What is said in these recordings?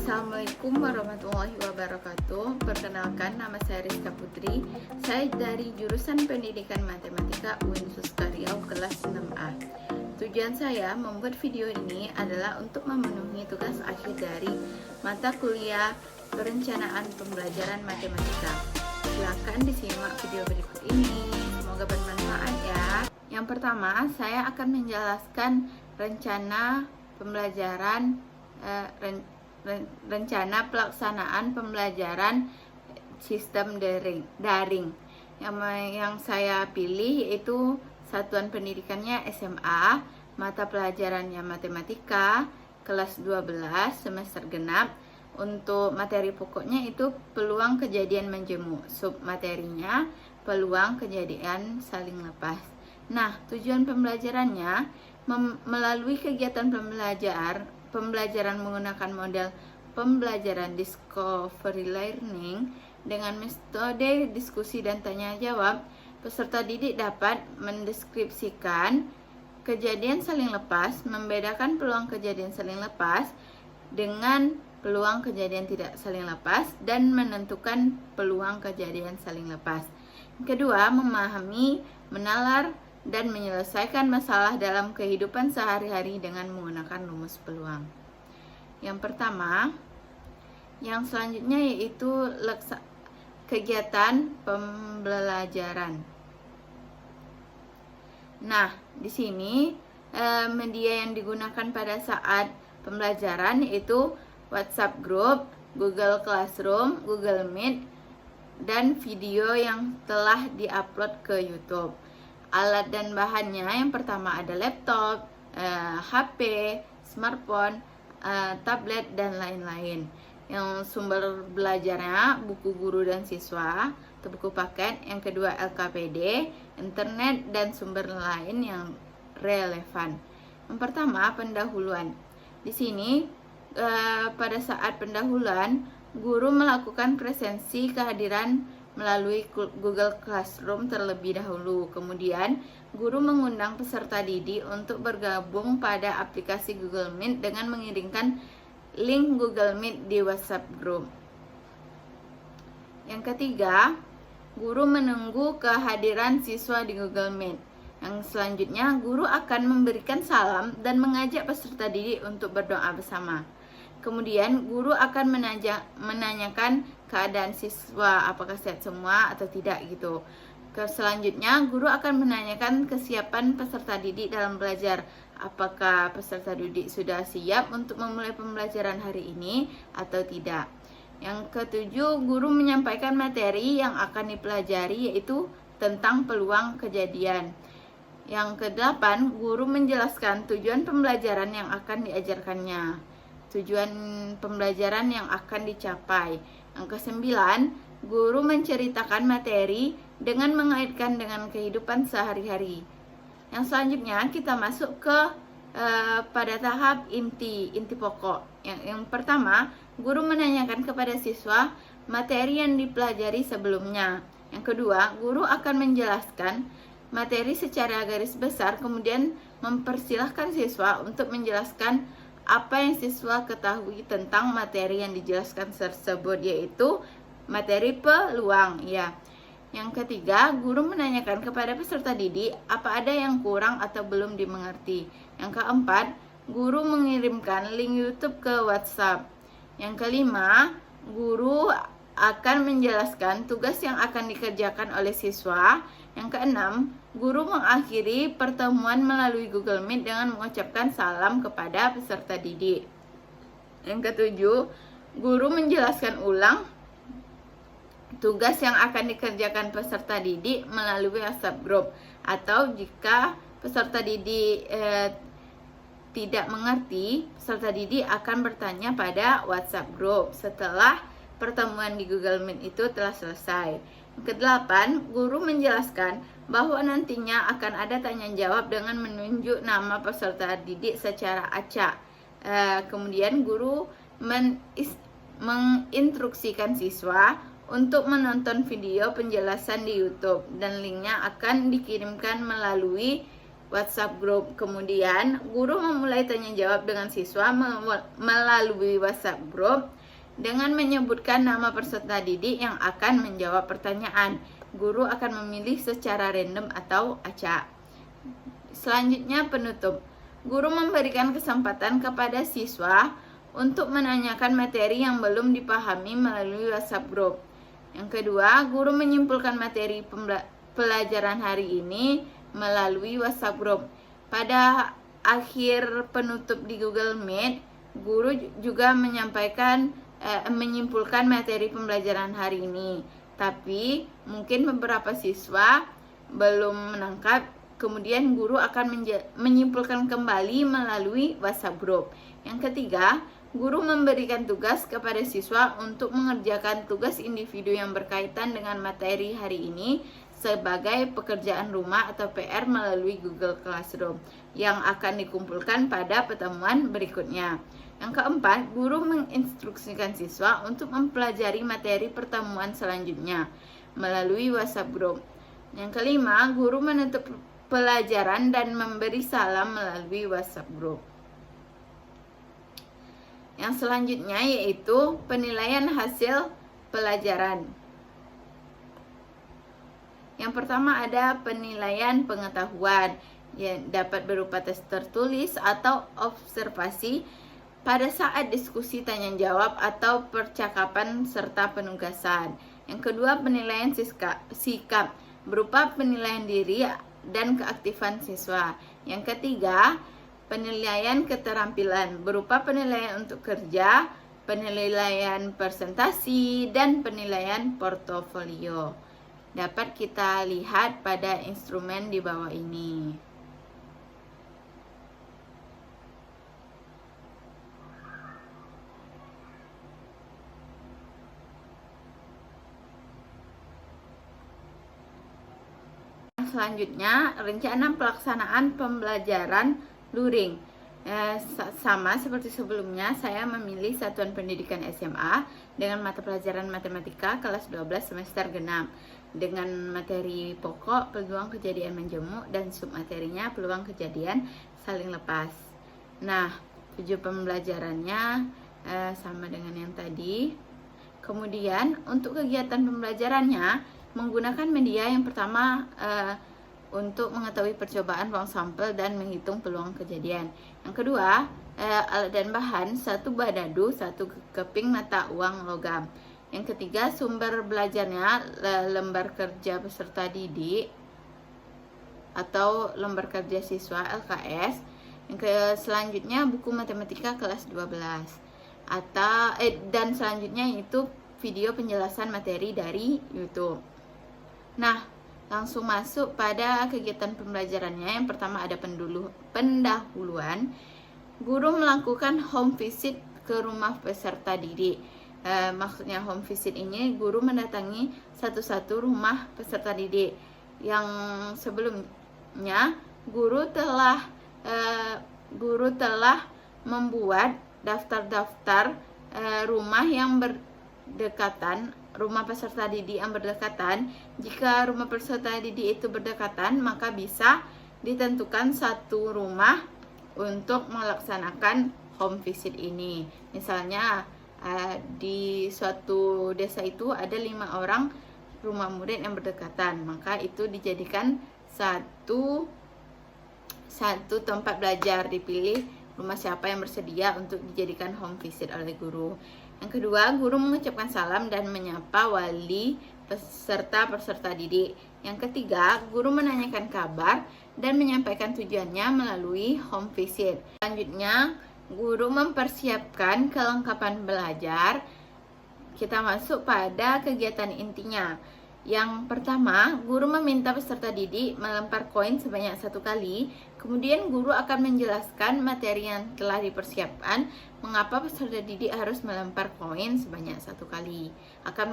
Assalamualaikum warahmatullahi wabarakatuh. Perkenalkan, nama saya Rizka Putri. Saya dari jurusan Pendidikan Matematika UIN Suska Riau kelas 6A. Tujuan saya membuat video ini adalah untuk memenuhi tugas akhir dari mata kuliah Perencanaan Pembelajaran Matematika. Silakan disimak video berikut ini. Semoga bermanfaat ya. Yang pertama, saya akan menjelaskan rencana pembelajaran rencana pelaksanaan pembelajaran sistem daring. Yang saya pilih yaitu satuan pendidikannya SMA, mata pelajarannya matematika, kelas 12 semester genap. Untuk materi pokoknya itu peluang kejadian menjemu, submaterinya peluang kejadian saling lepas. Nah, tujuan pembelajarannya melalui kegiatan pembelajaran menggunakan model pembelajaran discovery learning dengan metode diskusi dan tanya jawab, peserta didik dapat mendeskripsikan kejadian saling lepas, membedakan peluang kejadian saling lepas dengan peluang kejadian tidak saling lepas, dan menentukan peluang kejadian saling lepas. Kedua, memahami, menalar, dan menyelesaikan masalah dalam kehidupan sehari-hari dengan menggunakan rumus peluang. Yang pertama, yang selanjutnya yaitu kegiatan pembelajaran. Nah, di sini media yang digunakan pada saat pembelajaran yaitu WhatsApp Group, Google Classroom, Google Meet, dan video yang telah diupload ke YouTube. Alat dan bahannya yang pertama ada laptop, HP, smartphone, tablet, dan lain-lain. Yang sumber belajarnya buku guru dan siswa atau buku paket. Yang kedua LKPD, internet, dan sumber lain yang relevan. Yang pertama pendahuluan. Di sini pada saat pendahuluan guru melakukan presensi kehadiran melalui Google Classroom terlebih dahulu. Kemudian, guru mengundang peserta didik untuk bergabung pada aplikasi Google Meet dengan mengirimkan link Google Meet di WhatsApp Group. Yang ketiga, guru menunggu kehadiran siswa di Google Meet. Yang selanjutnya, guru akan memberikan salam dan mengajak peserta didik untuk berdoa bersama. Kemudian guru akan menanyakan keadaan siswa, apakah sehat semua atau tidak gitu. Selanjutnya guru akan menanyakan kesiapan peserta didik dalam belajar, apakah peserta didik sudah siap untuk memulai pembelajaran hari ini atau tidak. Yang ketujuh, guru menyampaikan materi yang akan dipelajari yaitu tentang peluang kejadian. Yang kedelapan, guru menjelaskan tujuan pembelajaran yang akan diajarkannya, tujuan pembelajaran yang akan dicapai. Yang kesembilan, guru menceritakan materi dengan mengaitkan dengan kehidupan sehari-hari. Yang selanjutnya kita masuk ke pada tahap inti pokok. Yang pertama, guru menanyakan kepada siswa materi yang dipelajari sebelumnya. Yang kedua, guru akan menjelaskan materi secara garis besar, kemudian mempersilahkan siswa untuk menjelaskan apa yang siswa ketahui tentang materi yang dijelaskan tersebut, yaitu materi peluang ya. Yang ketiga, guru menanyakan kepada peserta didik apa ada yang kurang atau belum dimengerti. Yang keempat, guru mengirimkan link YouTube ke WhatsApp. Yang kelima, guru akan menjelaskan tugas yang akan dikerjakan oleh siswa. Yang keenam, guru mengakhiri pertemuan melalui Google Meet dengan mengucapkan salam kepada peserta didik. Yang ketujuh, guru menjelaskan ulang tugas yang akan dikerjakan peserta didik melalui WhatsApp Group. Atau jika peserta didik tidak mengerti, peserta didik akan bertanya pada WhatsApp Group setelah pertemuan di Google Meet itu telah selesai. Kedelapan, guru menjelaskan bahwa nantinya akan ada tanya jawab dengan menunjuk nama peserta didik secara acak. Kemudian guru menginstruksikan siswa untuk menonton video penjelasan di YouTube dan linknya akan dikirimkan melalui WhatsApp group. Kemudian guru memulai tanya jawab dengan siswa melalui WhatsApp group dengan menyebutkan nama peserta didik yang akan menjawab pertanyaan. Guru akan memilih secara random atau acak. Selanjutnya penutup. Guru memberikan kesempatan kepada siswa untuk menanyakan materi yang belum dipahami melalui WhatsApp group. Yang kedua, guru menyimpulkan materi pelajaran hari ini melalui WhatsApp group. Pada akhir penutup di Google Meet, guru juga menyimpulkan materi pembelajaran hari ini. Tapi mungkin beberapa siswa belum menangkap, kemudian guru akan menyimpulkan kembali melalui WhatsApp group. Yang ketiga, guru memberikan tugas kepada siswa untuk mengerjakan tugas individu yang berkaitan dengan materi hari ini sebagai pekerjaan rumah atau PR melalui Google Classroom yang akan dikumpulkan pada pertemuan berikutnya. Yang keempat, guru menginstruksikan siswa untuk mempelajari materi pertemuan selanjutnya melalui WhatsApp group. Yang kelima, guru menutup pelajaran dan memberi salam melalui WhatsApp group. Yang selanjutnya yaitu penilaian hasil pelajaran. Yang pertama ada penilaian pengetahuan yang dapat berupa tes tertulis atau observasi pada saat diskusi tanya jawab atau percakapan serta penugasan. Yang kedua penilaian sikap berupa penilaian diri dan keaktifan siswa. Yang ketiga penilaian keterampilan berupa penilaian untuk kerja, penilaian presentasi, dan penilaian portofolio. Dapat kita lihat pada instrumen di bawah ini. Selanjutnya, rencana pelaksanaan pembelajaran luring. Sama seperti sebelumnya, saya memilih satuan pendidikan SMA dengan mata pelajaran matematika kelas 12 semester genap dengan materi pokok peluang kejadian menjemuk dan submaterinya peluang kejadian saling lepas. Nah, tujuan pembelajarannya sama dengan yang tadi. Kemudian untuk kegiatan pembelajarannya menggunakan media yang pertama untuk mengetahui percobaan ruang sampel dan menghitung peluang kejadian. Yang kedua, alat dan bahan, 1 badadu, 1 keping mata uang logam. Yang ketiga, sumber belajarnya lembar kerja peserta didik atau lembar kerja siswa LKS. Yang selanjutnya buku matematika kelas 12 dan selanjutnya itu video penjelasan materi dari YouTube. Nah, langsung masuk pada kegiatan pembelajarannya. Yang pertama ada pendahuluan. Guru melakukan home visit ke rumah peserta didik. Maksudnya home visit ini guru mendatangi satu-satu rumah peserta didik. Yang sebelumnya guru telah membuat daftar-daftar rumah yang berdekatan, rumah peserta didik yang berdekatan. Jika rumah peserta didik itu berdekatan, maka bisa ditentukan satu rumah untuk melaksanakan home visit ini. Misalnya di suatu desa itu ada 5 orang rumah murid yang berdekatan, maka itu dijadikan satu tempat belajar, dipilih rumah siapa yang bersedia untuk dijadikan home visit oleh guru. Yang kedua, guru mengucapkan salam dan menyapa wali peserta didik. Yang ketiga, guru menanyakan kabar dan menyampaikan tujuannya melalui home visit. Selanjutnya, guru mempersiapkan kelengkapan belajar. Kita masuk pada kegiatan intinya. Yang pertama, guru meminta peserta didik melempar koin sebanyak 1 kali. Kemudian guru akan menjelaskan materi yang telah dipersiapkan, mengapa peserta didik harus melempar koin sebanyak 1 kali. Akan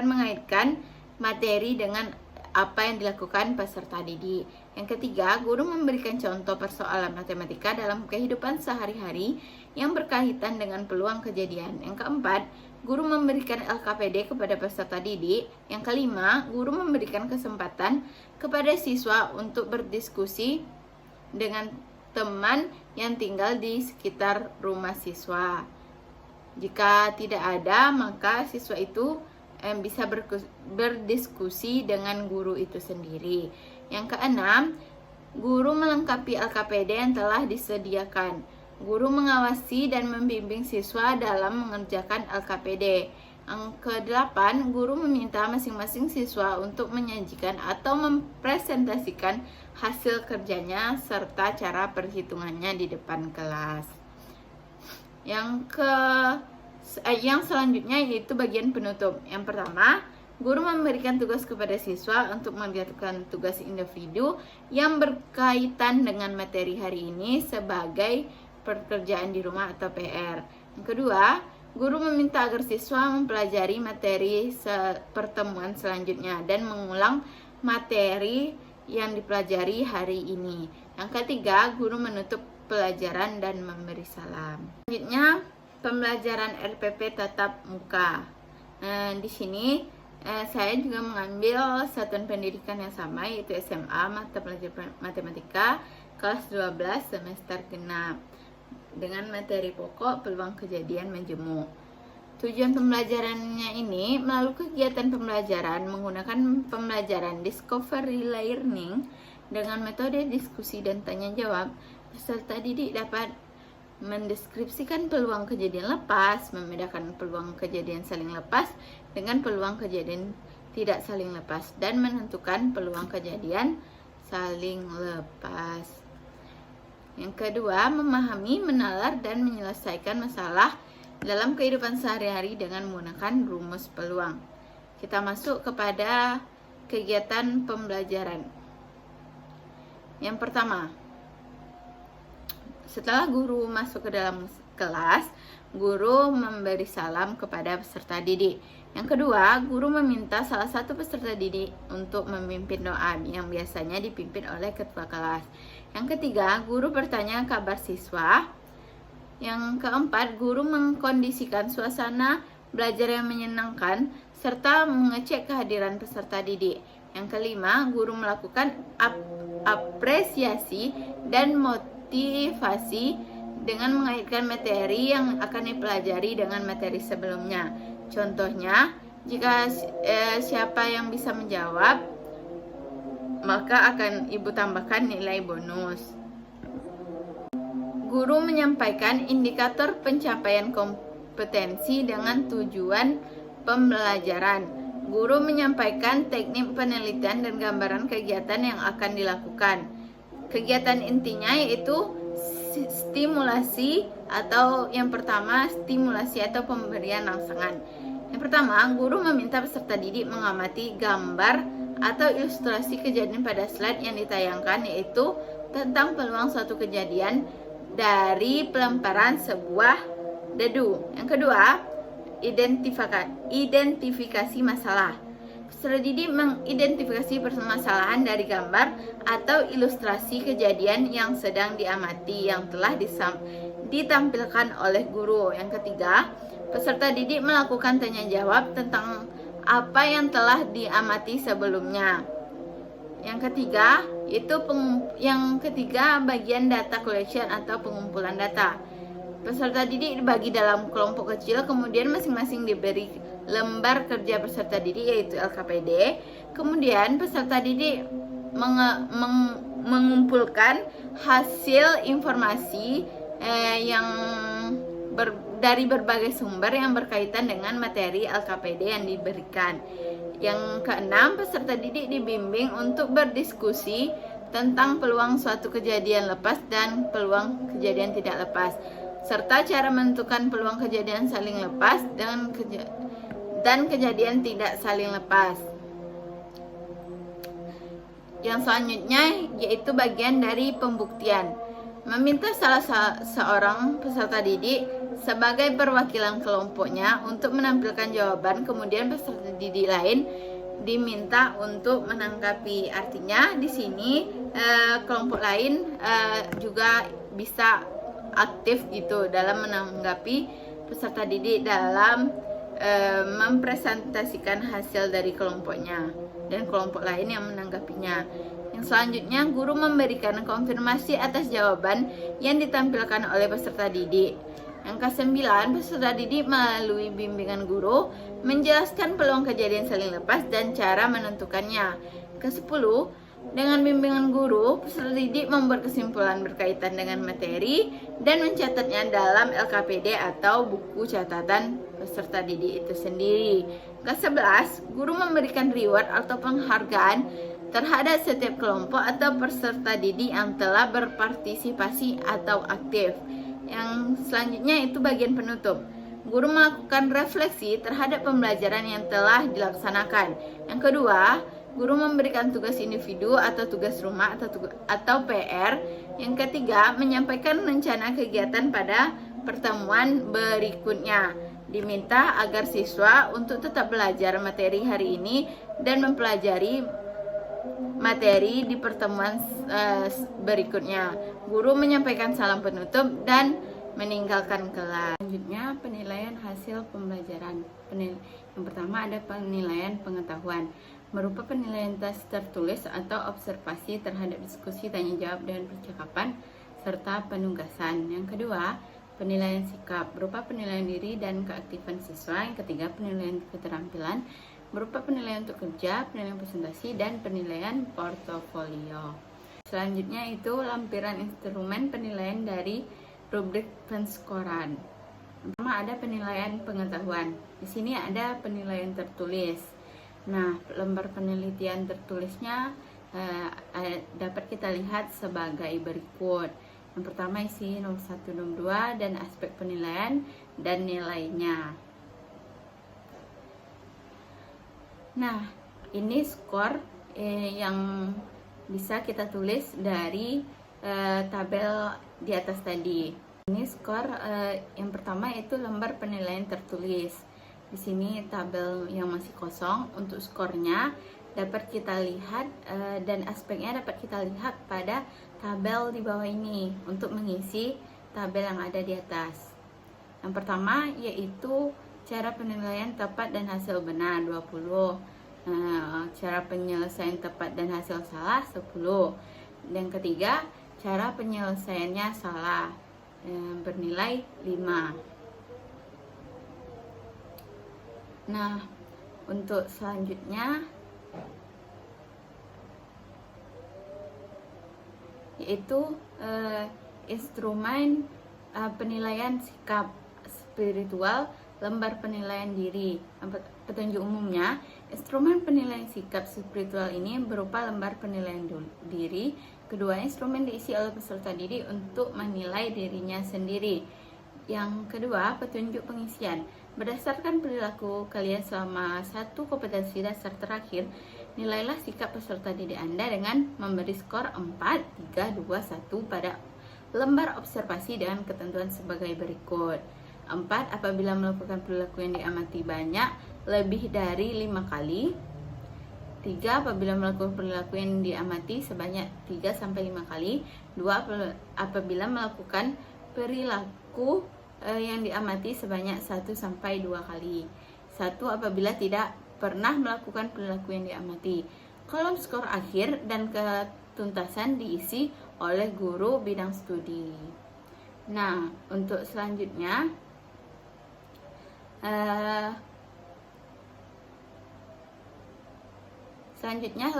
mengaitkan materi dengan apa yang dilakukan peserta didik. Yang ketiga, guru memberikan contoh persoalan matematika dalam kehidupan sehari-hari yang berkaitan dengan peluang kejadian. Yang keempat, guru memberikan LKPD kepada peserta didik. Yang kelima, guru memberikan kesempatan kepada siswa untuk berdiskusi dengan teman yang tinggal di sekitar rumah siswa. Jika tidak ada, maka siswa itu bisa berdiskusi dengan guru itu sendiri. Yang keenam, guru melengkapi LKPD yang telah disediakan. Guru mengawasi dan membimbing siswa dalam mengerjakan LKPD. Yang kedelapan, guru meminta masing-masing siswa untuk menyajikan atau mempresentasikan hasil kerjanya serta cara perhitungannya di depan kelas. Yang selanjutnya yaitu bagian penutup. Yang pertama, guru memberikan tugas kepada siswa untuk mengerjakan tugas individu yang berkaitan dengan materi hari ini sebagai pekerjaan di rumah atau PR. Yang kedua, guru meminta agar siswa mempelajari materi pertemuan selanjutnya dan mengulang materi yang dipelajari hari ini. Yang ketiga, guru menutup pelajaran dan memberi salam. Selanjutnya, pembelajaran RPP tatap muka. Di sini saya juga mengambil satuan pendidikan yang sama, yaitu SMA mata pelajaran matematika kelas 12 semester genap dengan materi pokok peluang kejadian menjemuk. Tujuan pembelajarannya ini melalui kegiatan pembelajaran menggunakan pembelajaran discovery learning dengan metode diskusi dan tanya jawab. Peserta didik dapat mendeskripsikan peluang kejadian lepas, membedakan peluang kejadian saling lepas dengan peluang kejadian tidak saling lepas, dan menentukan peluang kejadian saling lepas. Yang kedua, memahami, menalar, dan menyelesaikan masalah dalam kehidupan sehari-hari dengan menggunakan rumus peluang. Kita masuk kepada kegiatan pembelajaran. Yang pertama, setelah guru masuk ke dalam kelas, guru memberi salam kepada peserta didik. Yang kedua, guru meminta salah satu peserta didik untuk memimpin doa yang biasanya dipimpin oleh ketua kelas. Yang ketiga, guru bertanya kabar siswa. Yang keempat, guru mengkondisikan suasana belajar yang menyenangkan serta mengecek kehadiran peserta didik. Yang kelima, guru melakukan apresiasi dan motivasi dengan mengaitkan materi yang akan dipelajari dengan materi sebelumnya. Contohnya, jika siapa yang bisa menjawab, maka akan ibu tambahkan nilai bonus. Guru menyampaikan indikator pencapaian kompetensi dengan tujuan pembelajaran. Guru menyampaikan teknik penelitian dan gambaran kegiatan yang akan dilakukan. Kegiatan intinya yaitu stimulasi atau yang pertama stimulasi atau pemberian rangsangan. Yang pertama, guru meminta peserta didik mengamati gambar atau ilustrasi kejadian pada slide yang ditayangkan, yaitu tentang peluang suatu kejadian dari pelemparan sebuah dedu. Yang kedua, identifikasi masalah. Peserta didik mengidentifikasi permasalahan dari gambar atau ilustrasi kejadian yang sedang diamati yang telah ditampilkan oleh guru. Yang ketiga, peserta didik melakukan tanya jawab tentang apa yang telah diamati sebelumnya. Yang ketiga, bagian data collection atau pengumpulan data. Peserta didik dibagi dalam kelompok kecil, kemudian masing-masing diberi lembar kerja peserta didik yaitu LKPD. Kemudian peserta didik mengumpulkan hasil informasi dari berbagai sumber yang berkaitan dengan materi LKPD yang diberikan. Yang keenam, peserta didik dibimbing untuk berdiskusi tentang peluang suatu kejadian lepas dan peluang kejadian tidak lepas, serta cara menentukan peluang kejadian saling lepas dan kejadian tidak saling lepas. Yang selanjutnya yaitu bagian dari pembuktian. Meminta salah seorang peserta didik sebagai perwakilan kelompoknya untuk menampilkan jawaban, kemudian peserta didik lain diminta untuk menanggapi. Artinya di sini kelompok lain juga bisa aktif gitu dalam menanggapi peserta didik dalam mempresentasikan hasil dari kelompoknya dan kelompok lain yang menanggapinya. Yang selanjutnya, guru memberikan konfirmasi atas jawaban yang ditampilkan oleh peserta didik. Yang ke-9, peserta didik melalui bimbingan guru menjelaskan peluang kejadian saling lepas dan cara menentukannya. Ke-10, dengan bimbingan guru, peserta didik membuat kesimpulan berkaitan dengan materi dan mencatatnya dalam LKPD atau buku catatan peserta didik itu sendiri. Ke-11, guru memberikan reward atau penghargaan terhadap setiap kelompok atau peserta didik yang telah berpartisipasi atau aktif. Yang selanjutnya itu bagian penutup. Guru melakukan refleksi terhadap pembelajaran yang telah dilaksanakan. Yang kedua, guru memberikan tugas individu atau tugas rumah atau PR. Yang ketiga, menyampaikan rencana kegiatan pada pertemuan berikutnya. Diminta agar siswa untuk tetap belajar materi hari ini dan mempelajari materi di pertemuan berikutnya. Guru menyampaikan salam penutup dan meninggalkan kelas. Selanjutnya, penilaian hasil pembelajaran. Yang pertama ada penilaian pengetahuan, berupa penilaian tes tertulis atau observasi terhadap diskusi, tanya jawab, dan percakapan serta penugasan. Yang kedua, penilaian sikap, berupa penilaian diri dan keaktifan siswa. Yang ketiga, penilaian keterampilan, berupa penilaian untuk kerja, penilaian presentasi, dan penilaian portofolio. Selanjutnya itu lampiran instrumen penilaian dari rubrik penskoran. Pertama ada penilaian pengetahuan. Di sini ada penilaian tertulis. Nah, lembar penelitian tertulisnya dapat kita lihat sebagai berikut. Yang pertama isi nomor 1, nomor 2, dan aspek penilaian dan nilainya. Nah, ini skor yang bisa kita tulis dari tabel di atas tadi. Ini skor yang pertama itu lembar penilaian tertulis. Di sini tabel yang masih kosong untuk skornya dapat kita lihat dan aspeknya dapat kita lihat pada tabel di bawah ini untuk mengisi tabel yang ada di atas. Yang pertama yaitu cara penilaian tepat dan hasil benar 20. Cara penyelesaian tepat dan hasil salah 10. Dan ketiga, cara penyelesaiannya salah bernilai 5. Nah, untuk selanjutnya yaitu instrumen penilaian sikap spiritual, lembar penilaian diri. Petunjuk umumnya, instrumen penilaian sikap spiritual ini berupa lembar penilaian diri. Kedua, instrumen diisi oleh peserta didik untuk menilai dirinya sendiri. Yang kedua, petunjuk pengisian. Berdasarkan perilaku kalian selama satu kompetensi dasar terakhir, nilailah sikap peserta didik Anda dengan memberi skor 4, 3, 2, 1 pada lembar observasi dengan ketentuan sebagai berikut. 4. Apabila melakukan perilaku yang diamati banyak lebih dari 5 kali. 3. Apabila melakukan perilaku yang diamati sebanyak 3-5 kali. 2. Apabila melakukan perilaku yang diamati sebanyak 1-2 kali. 1. Apabila tidak pernah melakukan perilaku yang diamati. Kolom skor akhir dan ketuntasan diisi oleh guru bidang studi. Nah, untuk selanjutnya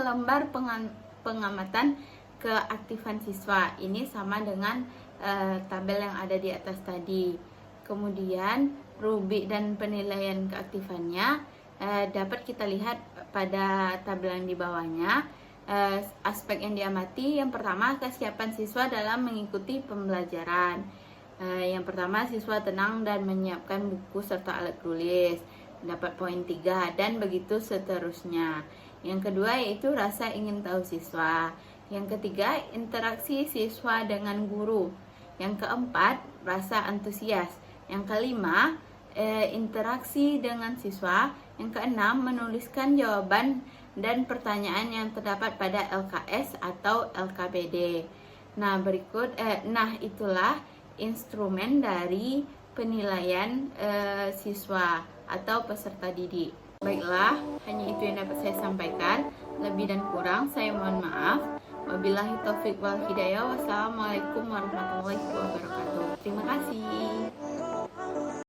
lembar pengamatan keaktifan siswa. Ini sama dengan tabel yang ada di atas tadi. Kemudian rubrik dan penilaian keaktifannya dapat kita lihat pada tabel yang di bawahnya. Aspek yang diamati, yang pertama kesiapan siswa dalam mengikuti pembelajaran. Yang pertama, siswa tenang dan menyiapkan buku serta alat tulis, dapat poin 3, dan begitu seterusnya. Yang kedua yaitu rasa ingin tahu siswa. Yang ketiga, interaksi siswa dengan guru. Yang keempat, rasa antusias. Yang kelima, interaksi dengan siswa. Yang keenam, menuliskan jawaban dan pertanyaan yang terdapat pada LKS atau LKPD. Nah, itulah instrumen dari penilaian siswa atau peserta didik. Baiklah, hanya itu yang dapat saya sampaikan. Lebih dan kurang saya mohon maaf. Wabillahi taufik wal hidayah. Wassalamualaikum warahmatullahi wabarakatuh. Terima kasih.